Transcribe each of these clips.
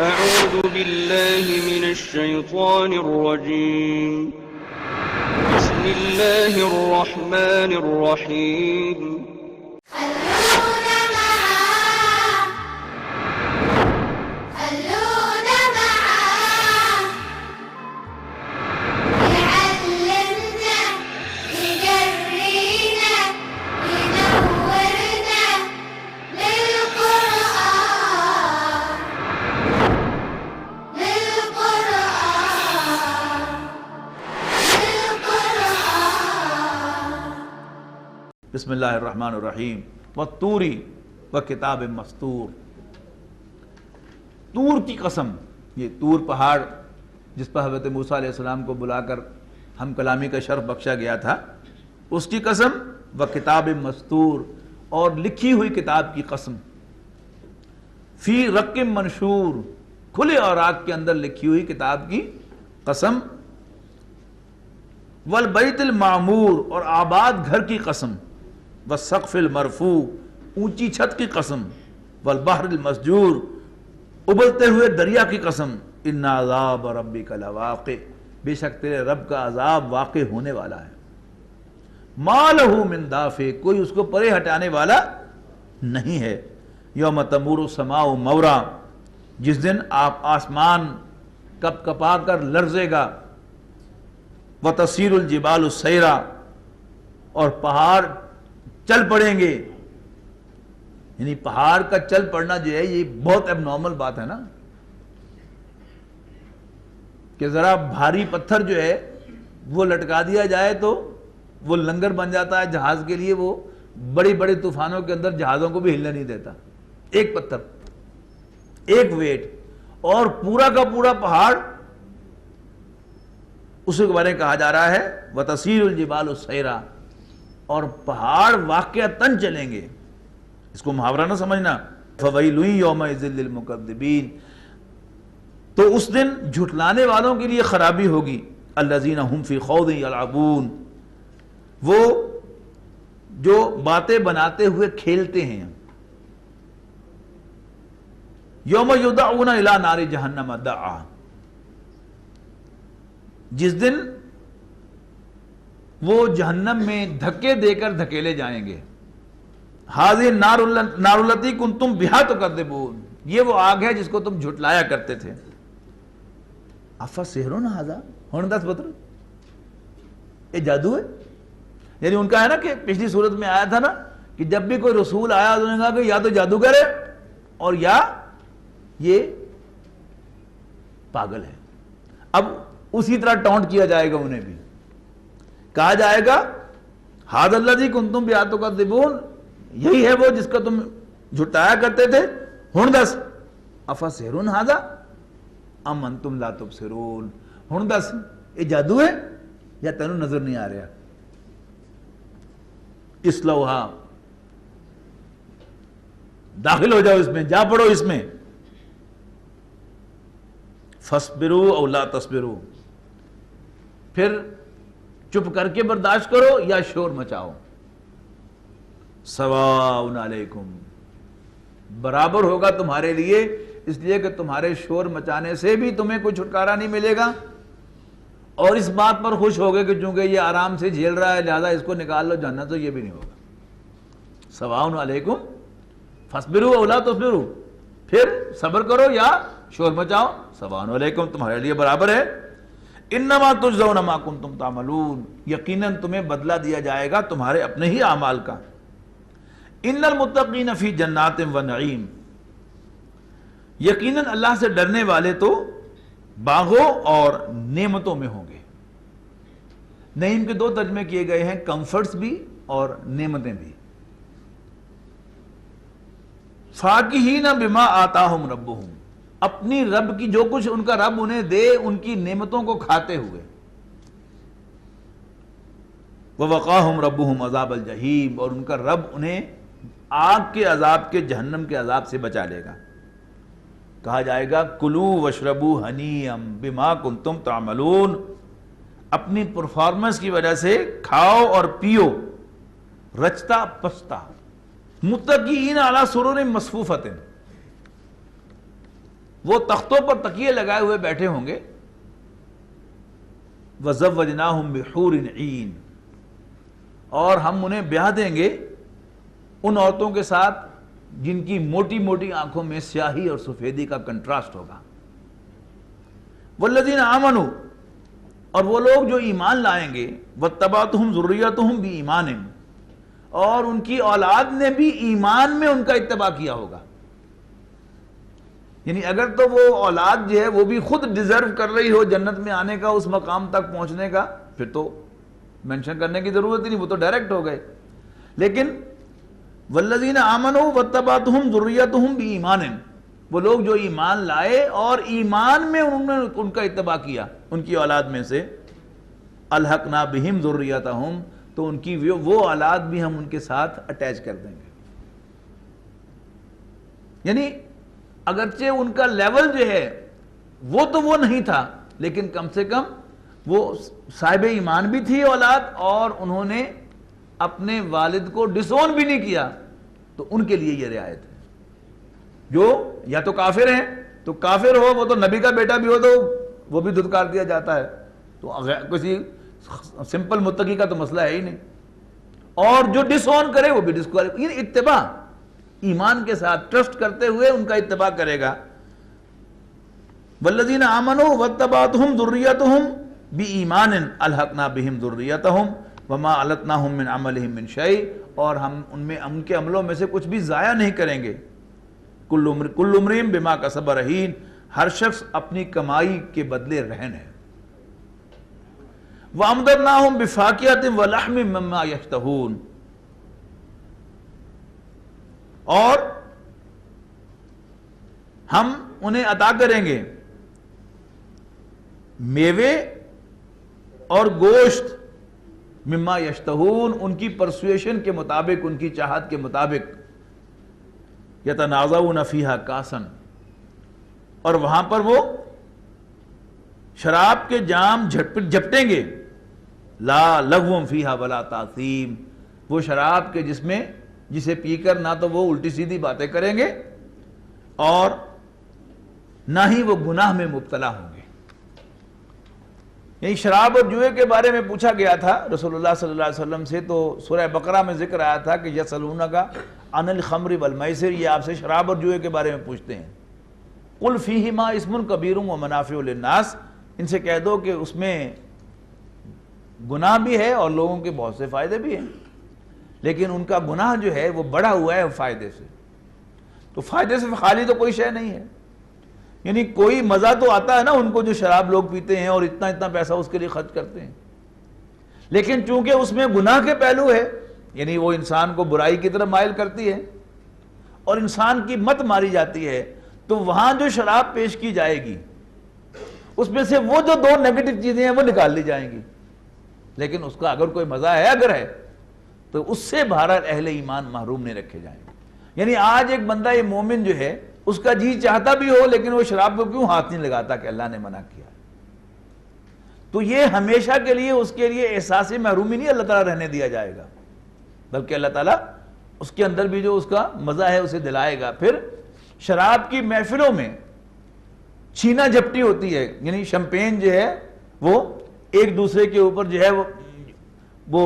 أعوذ بالله من الشيطان الرجيم بسم الله الرحمن الرحيم بسم اللہ الرحمن الرحیم والطوری وکتاب مستور. طور کی قسم، یہ طور پہاڑ جس پر حضرت موسیٰ علیہ السلام کو بلا کر ہم کلامی کا شرف بخشا گیا تھا، اس کی قسم. وکتاب مستور، اور لکھی ہوئی کتاب کی قسم. فی رق منشور، کھلے اوراق کے اندر لکھی ہوئی کتاب کی قسم. والبیت المعمور، اور آباد گھر کی قسم. والسقف المرفوع، اونچی چھت کی قسم. والبحر المسجور، ابلتے ہوئے دریا کی قسم. ان عذاب ربک لواقع، بے شک تیرے رب کا عذاب واقع ہونے والا ہے. ما لہ من دافع، کوئی اس کو پرے ہٹانے والا نہیں ہے. یوم تمور السماء مورا، جس دن آپ آسمان کپ کپا کر لرزے گا. وتصیر الجبال سیرا، اور پہاڑ چل پڑیں گے. یعنی پہاڑ کا چل پڑنا جو ہے یہ بہت اب نارمل بات ہے نا، کہ ذرا بھاری پتھر جو ہے وہ لٹکا دیا جائے تو وہ لنگر بن جاتا ہے جہاز کے لیے. وہ بڑی بڑی طوفانوں کے اندر جہازوں کو بھی ہلنے نہیں دیتا. ایک پتھر، ایک ویٹ، اور پورا کا پورا پہاڑ، اسی کے بارے میں کہا جا رہا ہے وَتَسِيرُ الْجِبَالُ سَيْرًا، اور پہاڑ واقعتاً چلیں گے. اس کو محاورہ نہ سمجھنا. فَوَيْلٌ يَوْمَئِذٍ لِّلْمُكَذِّبِينَ، تو اس دن جھٹلانے والوں کے لیے خرابی ہوگی. الَّذِينَ هُمْ فِي خَوْضٍ يَلْعَبُونَ، وہ جو باتیں بناتے ہوئے کھیلتے ہیں. یوم یدعون الی نار جہنم دعا، جس دن وہ جہنم میں دھکے دے کر دھکیلے جائیں گے. ھذہ نار التی کنتم بہا تکذبون، یہ وہ آگ ہے جس کو تم جھٹلایا کرتے تھے. افسحر ھذا، ہن دس پتر یہ جادو ہے. یعنی ان کا ہے نا کہ پچھلی صورت میں آیا تھا نا کہ جب بھی کوئی رسول آیا تو انہوں نے کہا کہ یا تو جادوگر ہے اور یا یہ پاگل ہے. اب اسی طرح ٹونٹ کیا جائے گا انہیں بھی. کہا جائے گا ھذا الذی کنتم بہ تکذبون، یہی ہے وہ جس کا تم جھٹایا کرتے تھے. ہن دس افسحر ھذا ام انتم لا تبصرون، ہن دس یہ جادو ہے یا تینوں نظر نہیں آ رہا. اسلوہا، داخل ہو جاؤ اس میں، جا پڑو اس میں. فاصبروا او لا تصبروا، پھر چپ کر کے برداشت کرو یا شور مچاؤ. سواء علیکم، برابر ہوگا تمہارے لیے، اس لیے کہ تمہارے شور مچانے سے بھی تمہیں کوئی چھٹکارا نہیں ملے گا، اور اس بات پر خوش ہوگے کہ چونکہ یہ آرام سے جھیل رہا ہے لہذا اس کو نکال لو جہنم، تو یہ بھی نہیں ہوگا. سواء علیکم فاصبروا او لا تصبروا، پھر صبر کرو یا شور مچاؤ. سواء علیکم، تمہارے لیے برابر ہے. انما تجزون ما کنتم تعملون، یقیناً تمہیں بدلہ دیا جائے گا تمہارے اپنے ہی اعمال کا. ان المتقین فی جنات و نعیم، یقیناً اللہ سے ڈرنے والے تو باغوں اور نعمتوں میں ہوں گے. نعیم کے دو ترجمے کیے گئے ہیں، کمفرٹس بھی اور نعمتیں بھی. فاکہین بما آتاہم ربہم، اپنی رب کی جو کچھ ان کا رب انہیں دے ان کی نعمتوں کو کھاتے ہوئے. وَوَقَاهُمْ رَبُّهُمْ عَذَابَ الْجَحِيمِ، اور ان کا رب انہیں آگ کے عذاب کے، جہنم کے عذاب سے بچا لے گا. کہا جائے گا کُلُوا وَاشْرَبُوا ہَنِیًّا بِمَا كُنتُمْ تَعْمَلُونَ، اپنی پرفارمنس کی وجہ سے کھاؤ اور پیو رچتا پستا. متکئین علی سرر مصفوفۃ، وہ تختوں پر تکیے لگائے ہوئے بیٹھے ہوں گے. وَزَوَّجْنَاهُمْ بِحُورٍ عِينٍ، اور ہم انہیں بیاہ دیں گے ان عورتوں کے ساتھ جن کی موٹی موٹی آنکھوں میں سیاہی اور سفیدی کا کنٹراسٹ ہوگا. وَالَّذِينَ آمَنُوا، اور وہ لوگ جو ایمان لائیں گے، وَاتَّبَعْتُهُمْ ذُرِّيَّتُهُمْ بِإِيمَانٍ، اور ان کی اولاد نے بھی ایمان میں ان کا اتباع کیا ہوگا. یعنی اگر تو وہ اولاد جو ہے وہ بھی خود ڈیزرو کر رہی ہو جنت میں آنے کا، اس مقام تک پہنچنے کا، پھر تو مینشن کرنے کی ضرورت ہی نہیں، وہ تو ڈائریکٹ ہو گئے. لیکن والذین آمنوا واتبعتهم ذریتهم بإیمان، وہ لوگ جو ایمان لائے اور ایمان میں انہوں نے ان کا اتباع کیا ان کی اولاد میں سے، الحقنا بہم ذریتهم، تو ان کی وہ اولاد بھی ہم ان کے ساتھ اٹیچ کر دیں گے. یعنی اگرچہ ان کا لیول جو ہے وہ تو وہ نہیں تھا، لیکن کم سے کم وہ صاحب ایمان بھی تھی اولاد، اور انہوں نے اپنے والد کو ڈس اون بھی نہیں کیا، تو ان کے لیے یہ رعایت ہے. جو یا تو کافر ہیں، تو کافر ہو وہ تو نبی کا بیٹا بھی ہو تو وہ بھی دھتکار دیا جاتا ہے، تو کسی سمپل متقی کا تو مسئلہ ہے ہی نہیں. اور جو ڈس اون کرے وہ بھی ڈسکوالیفائی. یہ اتباع ایمان کے ساتھ ٹرسٹ کرتے ہوئے ان کا اتباع کرے گا. والذین آمنوا واتبعتهم ذریتهم بإیمان الحقنا بہم ذریتهم وما علتناہم من عملہم من شیء، اور ہم ان کے عملوں میں سے کچھ بھی ضائع نہیں کریں گے. کل امرئ بما کسب رہین، ہر شخص اپنی کمائی کے بدلے رہن ہے. وَأَمْدَدْنَاهُمْ بِفَاكِهَةٍ وَلَحْمٍ مِّمَّا يَشْتَهُونَ، اور ہم انہیں عطا کریں گے میوے اور گوشت، مما یشتہون، ان کی پرسویشن کے مطابق، ان کی چاہت کے مطابق. یتنازعون فیہا کاسن، اور وہاں پر وہ شراب کے جام جھپٹیں گے. لا لغو فیہا ولا تاثیم، وہ شراب کے جسے پی کر نہ تو وہ الٹی سیدھی باتیں کریں گے اور نہ ہی وہ گناہ میں مبتلا ہوں گے. یعنی شراب اور جوئے کے بارے میں پوچھا گیا تھا رسول اللہ صلی اللہ علیہ وسلم سے، تو سورہ بقرہ میں ذکر آیا تھا کہ یسألونک عن الخمر والمیسر، یہ آپ سے شراب اور جوئے کے بارے میں پوچھتے ہیں. قل فیہما اسم کبیر ومنافع للناس، ان سے کہہ دو کہ اس میں گناہ بھی ہے اور لوگوں کے بہت سے فائدے بھی ہیں، لیکن ان کا گناہ جو ہے وہ بڑا ہوا ہے فائدے سے. تو فائدے سے خالی تو کوئی شے نہیں ہے. یعنی کوئی مزہ تو آتا ہے نا ان کو جو شراب لوگ پیتے ہیں اور اتنا اتنا پیسہ اس کے لیے خرچ کرتے ہیں، لیکن چونکہ اس میں گناہ کے پہلو ہے، یعنی وہ انسان کو برائی کی طرف مائل کرتی ہے اور انسان کی مت ماری جاتی ہے، تو وہاں جو شراب پیش کی جائے گی اس میں سے وہ جو دو نیگیٹو چیزیں ہیں وہ نکال لی جائیں گی. لیکن اس کا اگر کوئی مزہ ہے اگر ہے تو اس سے بہرحال اہل ایمان محروم نہیں رکھے جائیں گے. یعنی آج ایک بندہ یہ مومن جو ہے اس کا جی چاہتا بھی ہو لیکن وہ شراب کو کیوں ہاتھ نہیں لگاتا کہ اللہ نے منع کیا، تو یہ ہمیشہ کے لیے اس کے لیے احساس محرومی نہیں اللہ تعالیٰ رہنے دیا جائے گا، بلکہ اللہ تعالیٰ اس کے اندر بھی جو اس کا مزہ ہے اسے دلائے گا. پھر شراب کی محفلوں میں چھینا جھپٹی ہوتی ہے، یعنی شمپین جو ہے وہ ایک دوسرے کے اوپر جو ہے وہ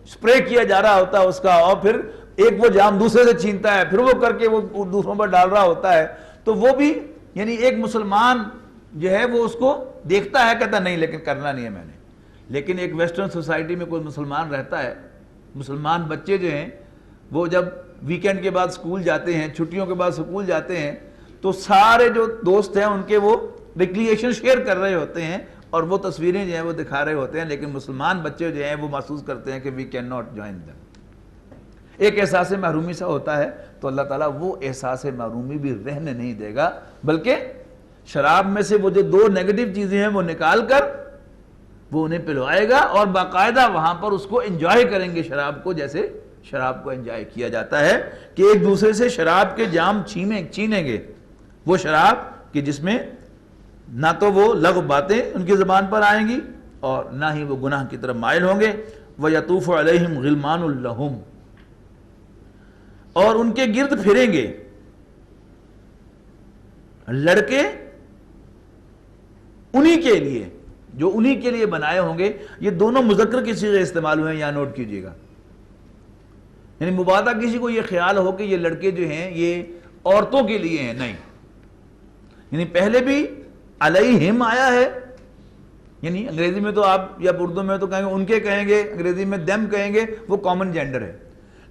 سپرے کیا جا رہا ہوتا ہے اس کا، اور پھر ایک وہ جام دوسرے سے چھینتا ہے، پھر وہ کر کے وہ دوسروں پر ڈال رہا ہوتا ہے. تو وہ بھی یعنی ایک مسلمان جو ہے وہ اس کو دیکھتا ہے، کہتا نہیں لیکن کرنا نہیں ہے میں نے. لیکن ایک ویسٹرن سوسائٹی میں کوئی مسلمان رہتا ہے، مسلمان بچے جو ہیں وہ جب ویکینڈ کے بعد سکول جاتے ہیں، چھٹیوں کے بعد سکول جاتے ہیں، تو سارے جو دوست ہیں ان کے وہ ریکریشن شیئر کر رہے ہوتے ہیں اور وہ تصویریں جو ہیں وہ دکھا رہے ہوتے ہیں، لیکن مسلمان بچے جو ہیں وہ محسوس کرتے ہیں کہ we can not join them. ایک احساس محرومی سا ہوتا ہے. تو اللہ تعالیٰ وہ احساس محرومی بھی رہنے نہیں دے گا، بلکہ شراب میں سے وہ جو دو نیگیٹو چیزیں ہیں وہ نکال کر وہ انہیں پلوائے گا، اور باقاعدہ وہاں پر اس کو انجوائے کریں گے شراب کو، جیسے شراب کو انجوائے کیا جاتا ہے کہ ایک دوسرے سے شراب کے جام چھینیں گے. وہ شراب کہ جس میں نہ تو وہ لغو باتیں ان کی زبان پر آئیں گی اور نہ ہی وہ گناہ کی طرف مائل ہوں گے. وَيَطُوفُ عَلَيْهِمْ غِلْمَانٌ لَهُمْ، اور ان کے گرد پھریں گے لڑکے انہی کے لیے جو انہی کے لیے بنائے ہوں گے. یہ دونوں مذکر کے صیغے استعمال ہوئے ہیں, یہاں نوٹ کیجئے گا. یعنی مبالغہ کسی کو یہ خیال ہو کہ یہ لڑکے جو ہیں یہ عورتوں کے لیے ہیں, نہیں. یعنی پہلے بھی علیہم آیا ہے, یعنی انگریزی میں تو آپ یا اردو میں تو کہیں گے ان کے کہیں گے, انگریزی میں دیم کہیں گے, وہ کامن جینڈر ہے.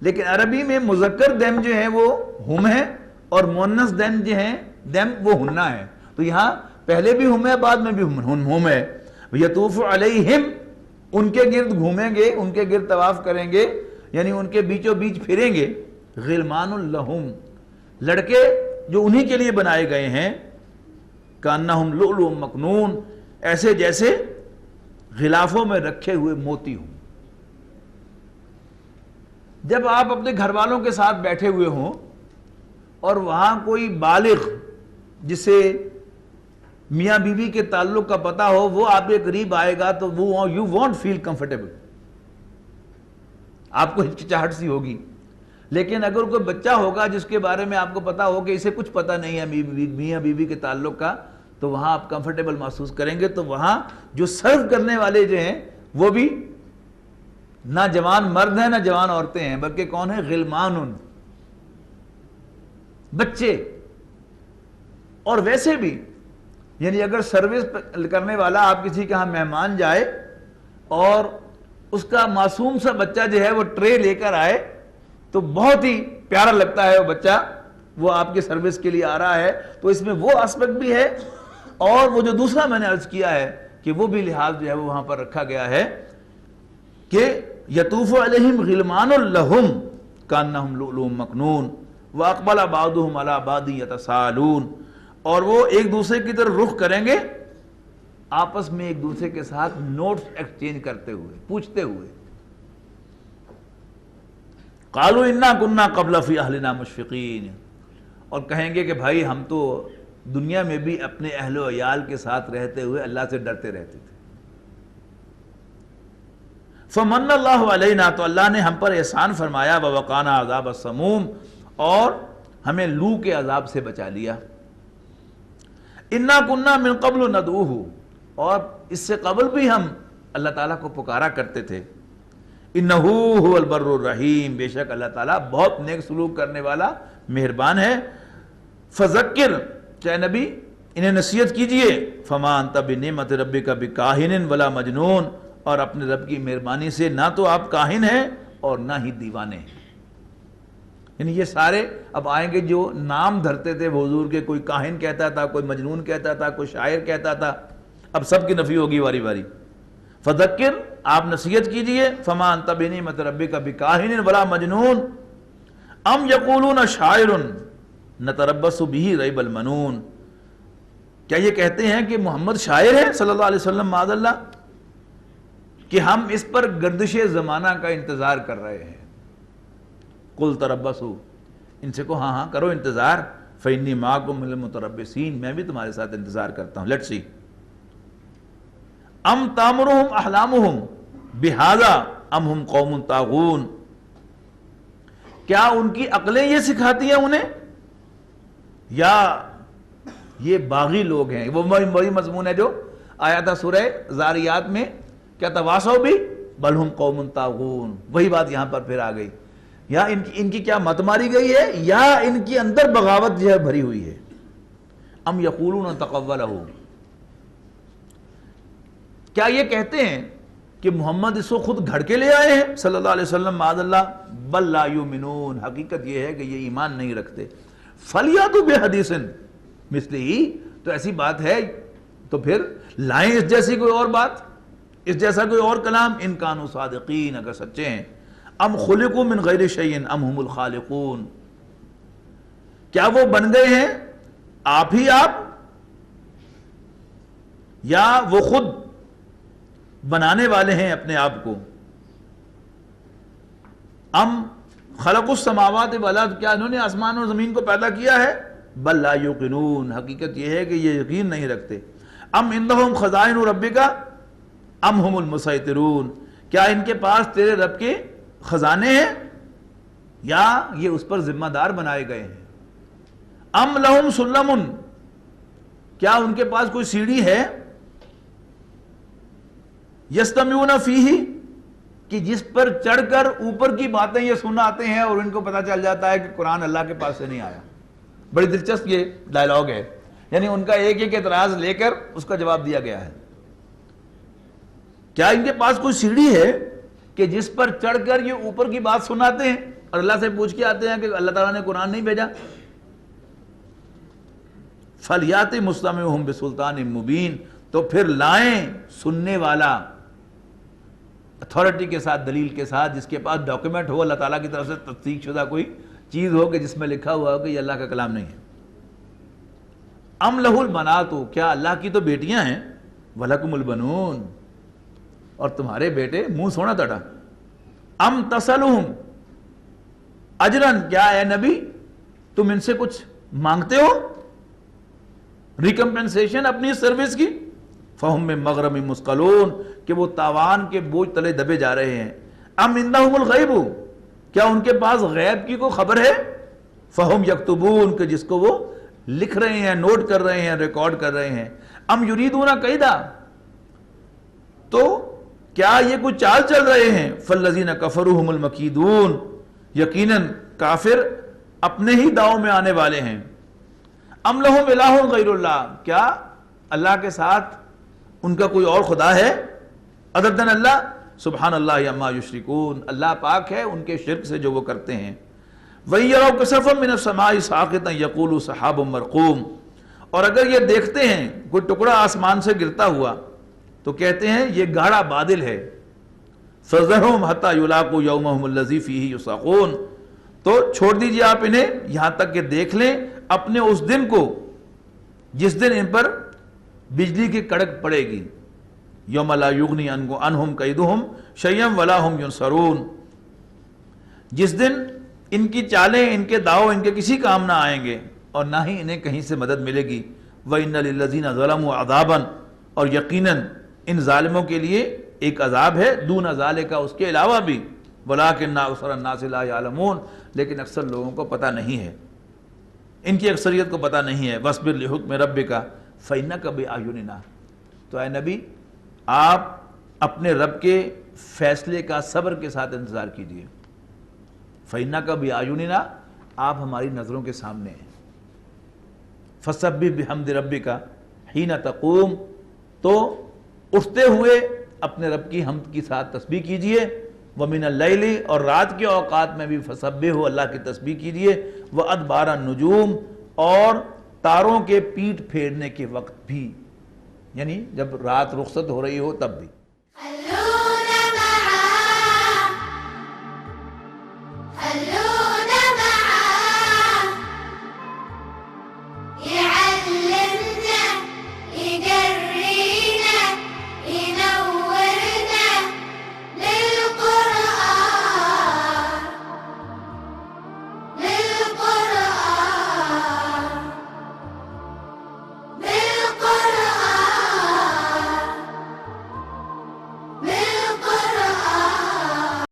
لیکن عربی میں مذکر دیم جو ہیں وہ ہم ہیں اور مؤنث دیم جو ہیں دیم وہ ہننا ہے. تو یہاں پہلے بھی ہم ہے, بعد میں بھی ہم ہے. یطوف علیہم, ان کے گرد گھومیں گے, ان کے گرد طواف کریں گے, یعنی ان کے بیچوں بیچ پھریں گے. غلمان لہم, لڑکے جو انہی کے لیے بنائے گئے ہیں. کانہم لؤلؤ مکنون, ایسے جیسے غلافوں میں رکھے ہوئے موتی ہوں. جب آپ اپنے گھر والوں کے ساتھ بیٹھے ہوئے ہوں اور وہاں کوئی بالغ جسے میاں بیوی کے تعلق کا پتہ ہو وہ آپ کے قریب آئے گا تو وہ یو وانٹ فیل کمفرٹیبل, آپ کو ہچکچاہٹ سی ہوگی. لیکن اگر کوئی بچہ ہوگا جس کے بارے میں آپ کو پتا ہو کہ اسے کچھ پتہ نہیں ہے میاں بیوی کے تعلق کا, تو وہاں آپ کمفرٹیبل محسوس کریں گے. تو وہاں جو سرو کرنے والے جو ہیں وہ بھی نہ جوان مرد ہیں نہ جوان عورتیں ہیں, بلکہ کون ہیں؟ غلمان, بچے. اور ویسے بھی یعنی اگر سروس کرنے والا آپ کسی کے ہاں مہمان جائے اور اس کا معصوم سا بچہ جو ہے وہ ٹرے لے کر آئے تو بہت ہی پیارا لگتا ہے وہ بچہ, وہ آپ کے سروس کے لیے آ رہا ہے. تو اس میں وہ اسپیکٹ بھی ہے, اور وہ جو دوسرا میں نے عرض کیا ہے کہ وہ بھی لحاظ جو ہے وہ وہاں پر رکھا گیا ہے کہ یطوف علیہم غلمان لہم کانہم لؤلؤ مکنون واقبل بعضهم علی بعض یتساءلون, اور وہ ایک دوسرے کی طرف رخ کریں گے آپس میں ایک دوسرے کے ساتھ نوٹس ایکسچینج کرتے ہوئے, پوچھتے ہوئے. قالوا انا کنا قبل فی اہلنا مشفقین, اور کہیں گے کہ بھائی ہم تو دنیا میں بھی اپنے اہل و عیال کے ساتھ رہتے ہوئے اللہ سے ڈرتے رہتے تھے. فمن اللہ علینا, تو اللہ نے ہم پر احسان فرمایا, ووقانا عذاب السموم, اور ہمیں لو کے عذاب سے بچا لیا. انا کنا من قبل ندعوہ, اور اس سے قبل بھی ہم اللہ تعالیٰ کو پکارا کرتے تھے. انہو هو البر الرحیم, بے شک اللہ تعالیٰ بہت نیک سلوک کرنے والا مہربان ہے. فذکر, چاہے نبی انہیں نصیحت کیجئے. فما انت بنعمت ربک بکاہن ولا مجنون, اور اپنے رب کی مہربانی سے نہ تو آپ کاہن ہیں اور نہ ہی دیوانے ہیں. یعنی یہ سارے اب آئیں گے جو نام دھرتے تھے حضور کے, کوئی کاہن کہتا تھا, کوئی مجنون کہتا تھا, کوئی شاعر کہتا تھا, اب سب کی نفی ہوگی واری واری. فذکر, آپ نصیحت کیجئے. فما انت بنعمت ربک بکاہن ولا مجنون ام یقولون شاعر نتربص به ریب المنون, کیا یہ کہتے ہیں کہ محمد شاعر ہے صلی اللہ علیہ وسلم معاذ اللہ, کہ ہم اس پر گردش زمانہ کا انتظار کر رہے ہیں. قل تربصوا, ان سے کو ہاں کرو انتظار. فإنی معکم من المتربصین, میں بھی تمہارے ساتھ انتظار کرتا ہوں. Let's see. ام تامرہم احلامہم بہذا ام ہم قوم طاغون, کیا ان کی عقلیں یہ سکھاتی ہیں انہیں, یا یہ باغی لوگ ہیں. وہ وہی مضمون ہے جو آیا تھا سورہ زاریات میں, کیا تواصوا بھی بل ہم قوم طاغون, وہی بات یہاں پر پھر آ گئی. یا ان کی کیا مت ماری گئی ہے, یا ان کی اندر بغاوت جو ہے بھری ہوئی ہے. ام یقولون تقولہ, کیا یہ کہتے ہیں کہ محمد اس کو خود گھڑ کے لے آئے ہیں صلی اللہ علیہ وسلم معاذ اللہ. بل لا یؤمنون, حقیقت یہ ہے کہ یہ ایمان نہیں رکھتے. فلیاتوا بحدیث مثلہ, تو ایسی بات ہے تو پھر لائیں اس جیسی کوئی اور بات, اس جیسا کوئی اور کلام. ان کانوا صادقین, اگر سچے ہیں. ام خلقوا من غیر شیء ام هم الخالقون, کیا وہ بن گئے ہیں آپ ہی آپ, یا وہ خود بنانے والے ہیں اپنے آپ کو. ام خلق السماوات والارض, کیا انہوں نے آسمان اور زمین کو پیدا کیا ہے. بل لا یوقنون, حقیقت یہ ہے کہ یہ یقین نہیں رکھتے. ام عندہم خزائن ربک ام ہم المسیطرون, کیا ان کے پاس تیرے رب کے خزانے ہیں یا یہ اس پر ذمہ دار بنائے گئے ہیں. ام لہم سلم کیا ان کے پاس کوئی سیڑھی ہے یستمعون فیہ کہ جس پر چڑھ کر اوپر کی باتیں یہ سننا آتے ہیں اور ان کو پتا چل جاتا ہے کہ قرآن اللہ کے پاس سے نہیں آیا. بڑی دلچسپ یہ ڈائلاگ ہے، یعنی ان کا ایک ایک اعتراض لے کر اس کا جواب دیا گیا ہے. کیا ان کے پاس کوئی سیڑھی ہے کہ جس پر چڑھ کر یہ اوپر کی بات سناتے ہیں اور اللہ سے پوچھ کے آتے ہیں کہ اللہ تعالیٰ نے قرآن نہیں بھیجا؟ فَلْيَأْتِ مُسْتَمِعُهُمْ بِسُلْطَانٍ مُبِينٍ تو پھر لائیں سننے والا اتھارٹی کے ساتھ، دلیل کے ساتھ، جس کے پاس ڈاکیومنٹ ہو، اللہ تعالیٰ کی طرف سے تصدیق شدہ کوئی چیز ہو کہ جس میں لکھا ہوا ہو کہ یہ اللہ کا کلام نہیں ہے. ام لہ البنات کیا اللہ کی تو بیٹیاں ہیں، وَلَكُمُ الْبَنُونَ اور تمہارے بیٹے منہ سونا تڑا. ام تسلہم اجرن کیا اے نبی تم ان سے کچھ مانگتے ہو ریکمپنسیشن اپنی سروس کی؟ فہم من مغرم مثقلون کہ وہ تاوان کے بوجھ تلے دبے جا رہے ہیں. ام عندہم الغیب کیا ان کے پاس غیب کی کوئی خبر ہے؟ فہم یکتبون کہ جس کو وہ لکھ رہے ہیں، نوٹ کر رہے ہیں، ریکارڈ کر رہے ہیں. ام یریدون کیدا تو کیا یہ کوئی چال چل رہے ہیں؟ فالذین کفروا هم المکیدون یقیناً کافر اپنے ہی داؤ میں آنے والے ہیں. ام لہم الہ غیر اللہ کیا اللہ کے ساتھ ان کا کوئی اور خدا ہے ادر دین اللہ؟ سبحان اللہ عما یشرکون اللہ پاک ہے ان کے شرک سے جو وہ کرتے ہیں. وَإِن يَرَوْا كَسَفًا مِّنَ السَّمَاءِ سَاقِطًا يَقُولُوا سَحَابٌ مَّرْقُومٌ اور اگر یہ دیکھتے ہیں کوئی ٹکڑا آسمان سے گرتا ہوا تو کہتے ہیں یہ گاڑا بادل ہے. فَذَرْهُمْ حَتَّى يُلَاقُوا يَوْمَهُمُ الَّذِي فِيهِ يُسْعَقُونَ تو چھوڑ دیجئے آپ انہیں یہاں تک کہ دیکھ لیں اپنے اس دن کو جس دن ان پر بجلی کی کڑک پڑے گی. یوم لا یغنی عنہم کیدہم شیئا ولا ہم ینصرون جس دن ان کی چالیں، ان کے داؤ ان کے کسی کام نہ آئیں گے اور نہ ہی انہیں کہیں سے مدد ملے گی. وَإِنَّ لِلَّذِينَ ظَلَمُوا عَذَابًا اور یقیناً ان ظالموں کے لیے ایک عذاب ہے دون ذالک اس کے علاوہ بھی. وَلَٰكِنَّ أَكْثَرَ النَّاسِ لَا يَعْلَمُونَ لیکن اکثر لوگوں کو پتہ نہیں ہے، ان کی اکثریت کو پتہ نہیں ہے. وَاصْبِرْ لِحُكْمِ رَبِّكَ فَإِنَّكَ بِأَعْيُنِنَا تو اے نبی آپ اپنے رب کے فیصلے کا صبر کے ساتھ انتظار کیجئے. فَإِنَّكَ بِأَعْيُنِنَا آپ ہماری نظروں کے سامنے ہیں. فَسَبِّحْ بِحَمْدِ رَبِّكَ حِينَ تَقُومُ تو اٹھتے ہوئے اپنے رب کی حمد کے ساتھ تسبیح کیجئے. وَمِنَ اللَّيْلِ اور رات کے اوقات میں بھی فَسَبِّحْ اللہ کی تسبیح کیجئے. وَأَدْبَارَ النُّجُومِ اور تاروں کے پیٹ پھیرنے کے وقت بھی، یعنی جب رات رخصت ہو رہی ہو تب بھی.